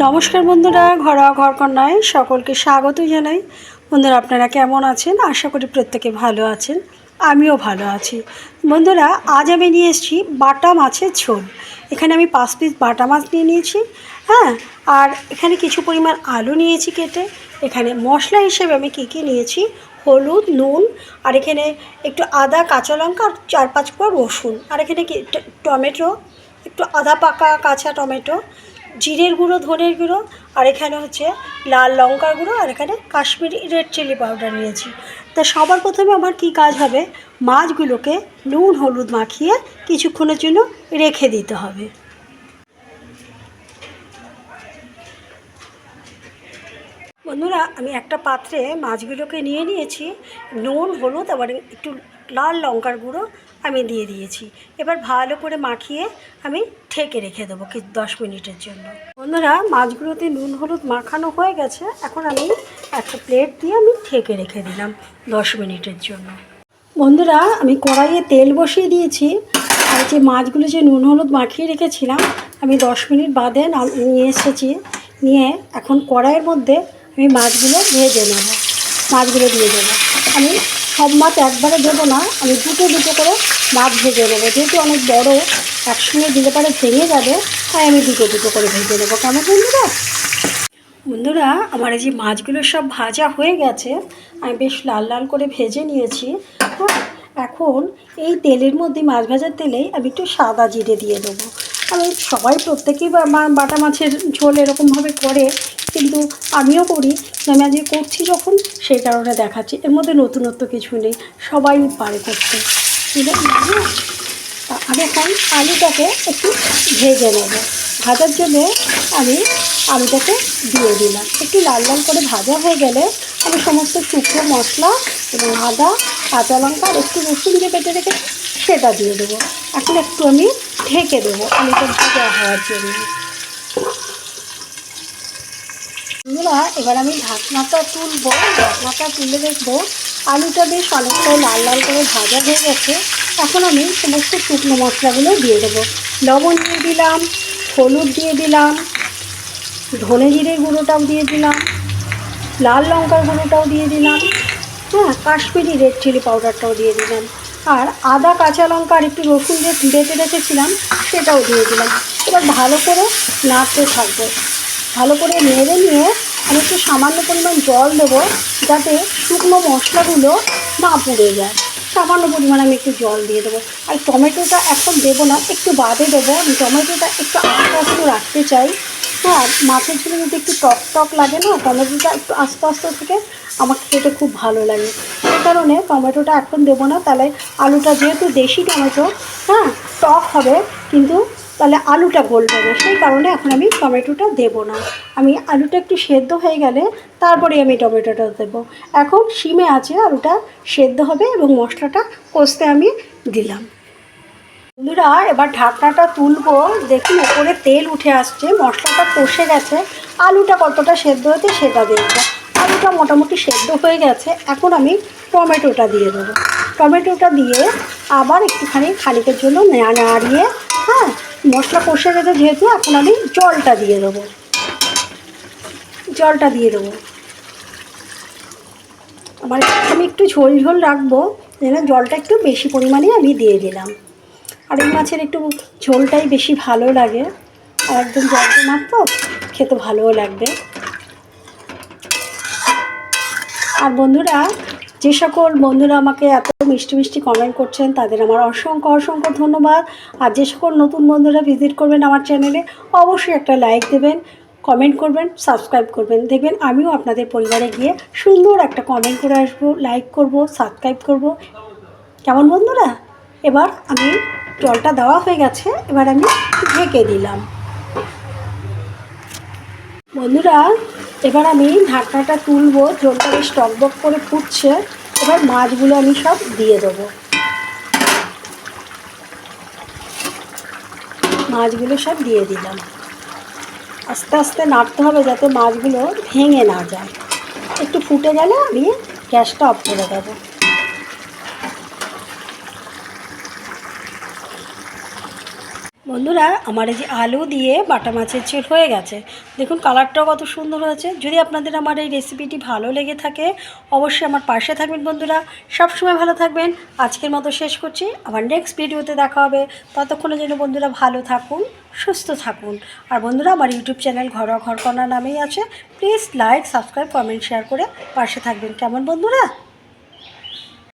নমস্কার বন্ধুরা, ঘরোয়া ঘরকন্যায় সকলকে স্বাগত জানাই। বন্ধুরা, আপনারা কেমন আছেন? আশা করি প্রত্যেকে ভালো আছেন। আমিও ভালো আছি। বন্ধুরা, আজ আমি নিয়ে এসেছি বাটা মাছের ঝোল। এখানে আমি 5 পিস বাটা মাছ নিয়ে নিয়েছি, হ্যাঁ। আর এখানে কিছু পরিমাণ আলু নিয়েছি কেটে। এখানে মশলা হিসেবে আমি কী নিয়েছি, হলুদ, নুন, আর এখানে একটু আদা, কাঁচা লঙ্কা, আর 4-5 কোয়া রসুন, আর এখানে কি টমেটো, একটু আধা পাকা কাঁচা টমেটো, জিরের গুঁড়ো, ধনের গুঁড়ো, আর এখানে হচ্ছে লাল লঙ্কার গুঁড়ো, আর এখানে কাশ্মীরি রেড চিলি পাউডার নিয়েছি। তা সবার প্রথমে আমার কি কাজ হবে, মাছগুলোকে নুন হলুদ মাখিয়ে কিছুক্ষণের জন্য রেখে দিতে হবে। বন্ধুরা, আমি একটা পাত্রে মাছগুলোকে নিয়ে নিয়েছি। নুন হলুদ আবার একটু লাল লঙ্কার গুঁড়ো আমি দিয়ে দিয়েছি। এবার ভালো করে মাখিয়ে আমি ঢেকে রেখে দেবো 10 মিনিটের জন্য। বন্ধুরা, মাছগুলোতে নুন হলুদ মাখানো হয়ে গেছে। এখন আমি একটা প্লেট দিয়ে আমি ঢেকে রেখে দিলাম 10 মিনিটের জন্য। বন্ধুরা, আমি কড়াইয়ে তেল বসিয়ে দিয়েছি। আর যে মাছগুলো যে নুন হলুদ মাখিয়ে রেখেছিলাম, আমি 10 মিনিট বাদে নিয়ে এসেছি। নিয়ে এখন কড়াইয়ের মধ্যে আমি মাছগুলো ভেজে নেব। মাছগুলো দিয়ে দেবো। আমি সব মাছ একবারে দেবো না, আমি দুটো করে মাছ ভেজে নেবো। যেহেতু অনেক বড়, একসঙ্গে দিলে পরে ভেঙে যাবে, তাই আমি দুটো করে ভেজে নেবো। কেমন বন্ধুরা? বন্ধুরা, আমার এই যে মাছগুলো সব ভাজা হয়ে গেছে, আমি বেশ লাল লাল করে ভেজে নিয়েছি, হ্যাঁ। এখন এই তেলের মধ্যে, মাছ ভাজার তেলেই আমি একটু সাদা জিরে দিয়ে দেবো। আমি সবাই প্রত্যেকেই বাটা মাছের ঝোল এরকমভাবে করে, কিন্তু আমিও করি। আমি আজকে করছি যখন, সেই কারণে দেখাচ্ছি। এর মধ্যে নতুনত্ব কিছু নেই, সবাই পারে করতে। আমি এখন আলুটাকে একটু ভেজে নেব। ভাজার জন্যে আমি আলুটাকে দিয়ে দিলাম। একটু লাল লাল করে ভাজা হয়ে গেলে আমি সমস্ত শুকনো মশলা এবং আদা, কাঁচা লঙ্কা আর একটু রসুন দিয়ে বেটে রেখে সেটা দিয়ে দেবো। এখন একটু আমি ঢেকে দেবো আলুটা ভাজা হওয়ার জন্য। এবার আমি ঢাকনাটা তুলবো। ঢাকনাটা তুলে দেখবো আলুটা বেশ অনেকটাই লাল লাল করে ভাজা হয়ে গেছে। এখন আমি সমস্ত শুকনো মশলাগুলো দিয়ে দেবো। লবণ দিয়ে দিলাম, হলুদ দিয়ে দিলাম, ধনে জিরের গুঁড়োটাও দিয়ে দিলাম, লাল লঙ্কার গুঁড়োটাও দিয়ে দিলাম, হ্যাঁ, কাশ্মীরি রেড চিলি পাউডারটাও দিয়ে দিলাম, আর আদা, কাঁচা লঙ্কা আর একটু রসুন যে বেটে রেখেছিলাম সেটাও দিয়ে দিলাম। এবার ভালো করে নাড়তে থাকবো। ভালো করে নেড়ে নিয়ে আমি একটু সামান্য পরিমাণ জল দেবো, যাতে শুকনো মশলাগুলো না পুড়ে যায়। সামান্য পরিমাণ আমি একটু জল দিয়ে দেবো। আর টমেটোটা এখন দেবো না, একটু বাদে দেবো। আমি টমেটোটা একটু আস্তে আস্তে রাখতে চাই, হ্যাঁ। মাছের ঝোলে যদি একটু টক টক লাগে না, টমেটোটা একটু আস্তে আস্তে থেকে আমার খেতে খুব ভালো লাগে। সেই কারণে টমেটোটা এখন দেবো না। তাহলে আলুটা, যেহেতু দেশি টমেটো, হ্যাঁ, টক হবে, কিন্তু তাহলে আলুটা গলবে না। সেই কারণে এখন আমি টমেটোটা দেবো না। আমি আলুটা একটু সেদ্ধ হয়ে গেলে তারপরে আমি টমেটোটা দেবো। এখন সিমে আছে, আলুটা সেদ্ধ হবে এবং মশলাটা কষতে আমি দিলাম। বন্ধুরা, এবার ঢাকনাটা তুলবো। দেখুন উপরে তেল উঠে আসছে, মশলাটা কষে গেছে। আলুটা কতটা সেদ্ধ হয়েছে সেটা দেখবো। আলুটা মোটামুটি সেদ্ধ হয়ে গেছে। এখন আমি টমেটোটা দিয়ে দেবো। টমেটোটা দিয়ে আবার একটুখানি খানিকের জন্য নাড়িয়ে, হ্যাঁ, মশলা কষে গেছে যেহেতু, এখন আমি জলটা দিয়ে দেবো। আমি একটু ঝোল ঝোল রাখবো, যেন জলটা একটু বেশি পরিমাণে আমি দিয়ে দিলাম। আর এই মাছের একটু ঝোলটাই বেশি ভালো লাগে, আর একদম জলটা তো খেতে ভালোও লাগবে। আর বন্ধুরা, যে সকল বন্ধুরা আমাকে এত মিষ্টি মিষ্টি কমেন্ট করছেন, তাদের আমার অসংখ্য অসংখ্য ধন্যবাদ। আর যে সকল নতুন বন্ধুরা ভিজিট করবেন আমার চ্যানেলে, অবশ্যই একটা লাইক দেবেন, কমেন্ট করবেন, সাবস্ক্রাইব করবেন। দেখবেন আমিও আপনাদের পরিবারে গিয়ে সুন্দর একটা কমেন্ট করে আসবো, লাইক করব, সাবস্ক্রাইব করব। কেমন বন্ধুরা? এবার আমি জলটা দেওয়া হয়ে গেছে, এবার আমি ঢেকে দিলাম। বন্ধুরা, এবার আমি ঢাকনাটা তুলবো। ঝোলটা বেশ টকবক করে ফুটছে। এবার মাছগুলো আমি সব দিয়ে দেবো। মাছগুলো সব দিয়ে দিলাম। আস্তে আস্তে নাড়তে হবে যাতে মাছগুলো ভেঙে না যায়। একটু ফুটে গেলে আমি গ্যাসটা অফ করে দেবো। বন্ধুরা আমার এই যে আলু দিয়ে বাটা মাছের ঝোল হয়ে গেছে। দেখুন কালারটাও কত সুন্দর হয়েছে। যদি আপনাদের আমার এই রেসিপিটি ভালো লেগে থাকে অবশ্যই আমার পাশে থাকবেন বন্ধুরা, সবসময় ভালো থাকবেন। আজকের মতো শেষ করছি, আবার নেক্সট ভিডিওতে দেখা হবে। ততক্ষণে যেন বন্ধুরা ভালো থাকুন, সুস্থ থাকুন। আর বন্ধুরা আমার ইউটিউব চ্যানেল ঘরোয়া ঘরকন্না নামেই আছে। Please like, subscribe, comment, share করে পাশে থাকবেন। কেমন বন্ধুরা?